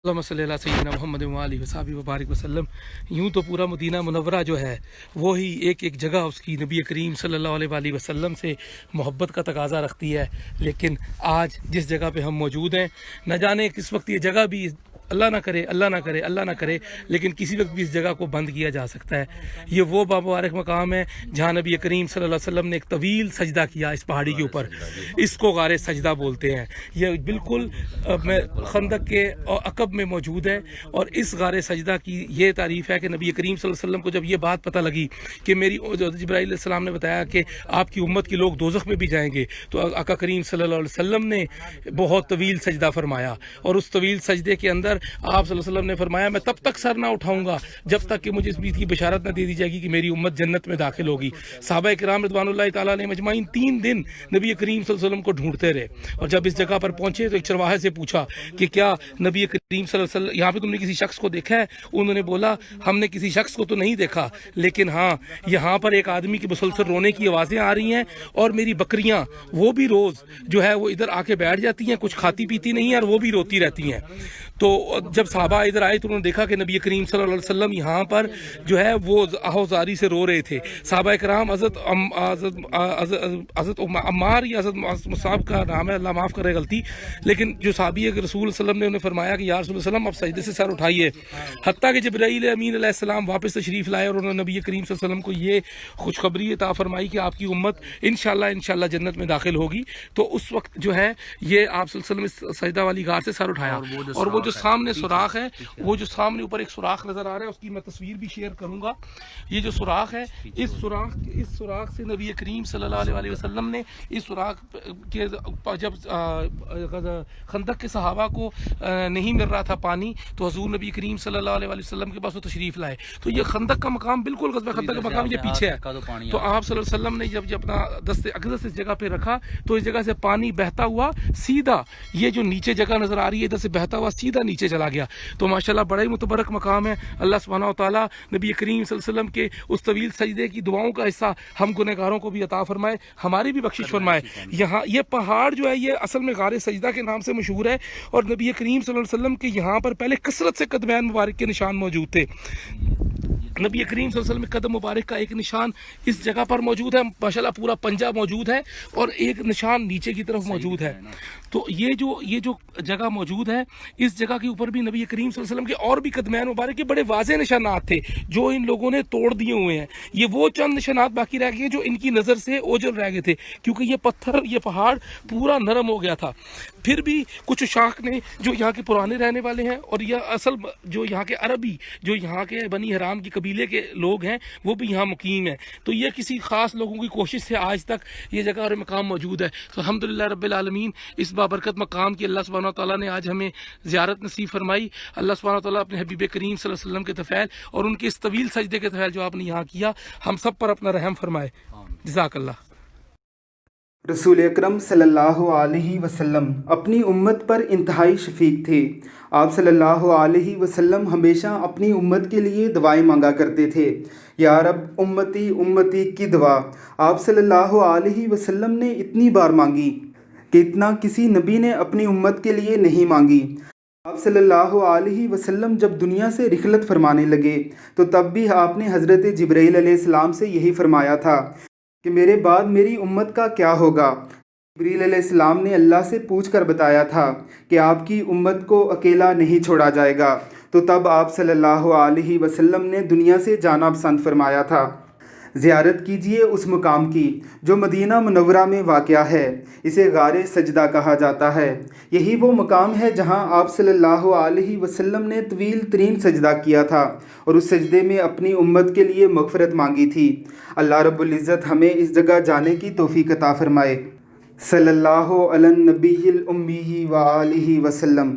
अल्लाहुम्मा सल्ली अला सय्यिदिना मुहम्मद व आलिहि वसहबिहि व बारिक वसल्लम। यूँ तो पूरा मदीना मुनव्वरा जो है वो ही एक एक जगह उसकी नबी करीम सल्लल्लाहु अलैहि वसल्लम से मोहब्बत का तकाज़ा रखती है, लेकिन आज जिस जगह पे हम मौजूद हैं न जाने किस वक्त ये जगह भी अल्लाह ना करे अल्लाह ना करे अल्लाह ना करे लेकिन किसी वक्त भी इस जगह को बंद किया जा सकता है। ये वो बामुबारक मकाम है जहाँ नबी करीम सल्लल्लाहु अलैहि वसल्लम ने एक तवील सजदा किया इस पहाड़ी के ऊपर। इसको गारे सजदा बोलते हैं। ये बिल्कुल खंदक के अकब में मौजूद है और इस गारे सजदा की ये तारीफ़ है कि नबी करीम सल्लल्लाहु अलैहि वसल्लम को जब ये बात पता लगी कि मेरी जिब्राईल अलैहिस्सलाम ने बताया कि आपकी उम्मत के लोग दोज़ख में भी जाएंगे, तो आका करीम सल्लल्लाहु अलैहि वसल्लम ने बहुत तवील सजदा फरमाया और उस तवील सजदे के अंदर आप सल्लल्लाहु अलैहि वसल्लम ने फरमाया मैं तब तक सर ना उठाऊंगा जब तक कि मुझे इस बात की बशारत न दे दी जाएगी कि मेरी उम्मत जन्नत में दाखिल होगी। सहाबा किराम रिज़वानुल्लाहि तआला अलैहिम अजमाइन 3 दिन नबी करीम सल्लल्लाहु अलैहि वसल्लम को ढूंढते रहे और जब इस जगह पर पहुंचे तो एक चरवाहे से पूछा कि क्या नबी करीम सल्लल्लाहु अलैहि वसल्लम यहाँ पे तुमने किसी शख्स को देखा है? उन्होंने बोला हमने किसी शख्स को तो नहीं देखा, लेकिन हाँ यहाँ पर एक आदमी की मुसलसल रोने की आवाज़ें आ रही हैं और मेरी बकरियाँ वो भी रोज़ जो है वो इधर आके बैठ जाती हैं, कुछ खाती पीती नहीं है और वो भी रोती रहती हैं। तो जब सहाबा इधर आए तो उन्होंने देखा कि नबी करीम सल्लल्लाहु अलैहि वसल्लम यहाँ पर जो है वो आहोजारी से रो रहे थे। सहाबा कराम हज़रत अम्मार या हज़रत मुसाब का नाम है, अल्लाह माफ़ करे गलती, लेकिन जो सहाबी है रसूल सल्लम ने उन्हें फरमाया कि या रसूल सल्लम आप सजदे से सर उठाइए। हत्ता कि जिब्राईल अमीन अलैहिस्सलाम वापस तशरीफ़ लाए और उन्होंने नबी करीम सल्लल्लाहु अलैहि वसल्लम को ये खुशखबरी अता फरमाई कि आपकी उम्मत इंशाअल्लाह जन्नत में दाखिल होगी। तो उस वक्त जो है ये आप सल्लल्लाहु अलैहि वसल्लम सजदा वाली गार से सर उठाया और वो जो सामने सुराख है, वो जो सामने ऊपर एक सुराख नजर आ रहा है उसकी मैं तस्वीर भी शेयर करूंगा। ये जो सुराख है इस सुराख से नबी करीम सल्लल्लाहु अलैहि वसल्लम ने इस सुराख के जब खंदक के सहाबा को नहीं मिल रहा था पानी तो हुजूर नबी करीम सल्लल्लाहु अलैहि वसल्लम के पास वो तशरीफ लाए। तो ये खंदक का मकाम बिल्कुल खंदक का मकाम ये पीछे है। तो आप सल्लल्लाहु अलैहि वसल्लम ने जब अपना दस्ते अक़दस इस जगह पे रखा तो इस जगह से पानी बहता हुआ सीधा ये जो नीचे जगह नजर आ रही है इधर से बहता हुआ सीधा नीचे चला गया। तो माशाल्लाह बड़ा ही मुतबरक मकाम है। अल्लाह सुब्हानहू व तआला नबी करीम सल्लल्लाहु अलैहि वसल्लम के उस तवील सजदे की दुआओं का हिस्सा हम गुनहगारों को भी अता फरमाए, हमारी भी बख्शिश फरमाए। यहाँ ये पहाड़ जो है ये असल में गारे सजदा के नाम से मशहूर है और नबी करीम सल्लल्लाहु अलैहि वसल्लम के यहाँ पर पहले कसरत से कदमैन मुबारक के निशान मौजूद थे। नबी करीम सल्लल्लाहु अलैहि वसल्लम में कदम मुबारक का एक निशान इस जगह पर मौजूद है, माशाल्लाह पूरा पंजा मौजूद है और एक निशान नीचे की तरफ मौजूद है। तो ये जो जगह मौजूद है इस जगह के ऊपर भी नबी करीम सल्लल्लाहु अलैहि वसल्लम के और भी कदमैन मुबारक के बड़े वाज़ेह निशानात थे जो इन लोगों ने तोड़ दिए हुए हैं। ये वो चंद निशानात बाकी रह गए जो इनकी नज़र से ओझल रह गए थे क्योंकि ये पत्थर ये पहाड़ पूरा नरम हो गया था। फिर भी कुछ शाख ने जो यहाँ के पुराने रहने वाले हैं और यह असल जो यहाँ के अरबी जो यहाँ के बनी हराम की कबीले के लोग हैं वो भी यहाँ मुकीम हैं। तो ये किसी ख़ास लोगों की कोशिश से आज तक ये जगह और मकाम मौजूद है। तो अल्हम्दुलिल्लाह रब्बिल आलमीन इस बाबरकत मकाम की अल्लाह सुब्हानहू व तआला ने आज हमें ज़ियारत नसीब फरमाई। अल्लाह सुब्हानहू व तआला अपने हबीब करीम सल्लल्लाहु अलैहि वसल्लम के तफ़ैल और उनके इस तवील सजदे के तफ़ैल जो आपने यहाँ किया हम सब पर अपना रहम फरमाए। जज़ाकल्लाह। रसूल अकरम सल्लल्लाहु अलैहि वसल्लम अपनी उम्मत पर इंतहाई शफीक थे। आप सल्लल्लाहु अलैहि वसल्लम हमेशा अपनी उम्मत के लिए दुआएं मांगा करते थे। या रब उम्मती उम्मती की दुआ आप सल्लल्लाहु अलैहि वसल्लम ने इतनी बार मांगी कि इतना किसी नबी ने अपनी उम्मत के लिए नहीं मांगी। आप सल्लल्लाहु अलैहि वसल्लम जब दुनिया से रिखलत फरमाने लगे तो तब भी आपने हज़रत जिब्राईल अलैहिस्सलाम से यही फरमाया था कि मेरे बाद मेरी उम्मत का क्या होगा। जिब्रील अलैहिस्सलाम ने अल्लाह से पूछ कर बताया था कि आपकी उम्मत को अकेला नहीं छोड़ा जाएगा। तो तब आप सल्लल्लाहु अलैहि वसल्लम ने दुनिया से जाना पसंद फरमाया था। ज़ियारत कीजिए उस मुकाम की जो मदीना मुनव्वरा में वाक़या है। इसे गारे सजदा कहा जाता है। यही वो मुकाम है जहां आप सल्लल्लाहु अलैहि वसल्लम ने तवील तरीन सजदा किया था और उस सजदे में अपनी उम्मत के लिए मग़फ़िरत मांगी थी। अल्लाह रब्बुल इज़्ज़त हमें इस जगह जाने की तौफ़ीक़ अता फ़रमाए। सल्लल्लाहु अला नबीयिल उम्मी व आलिहि वसल्लम।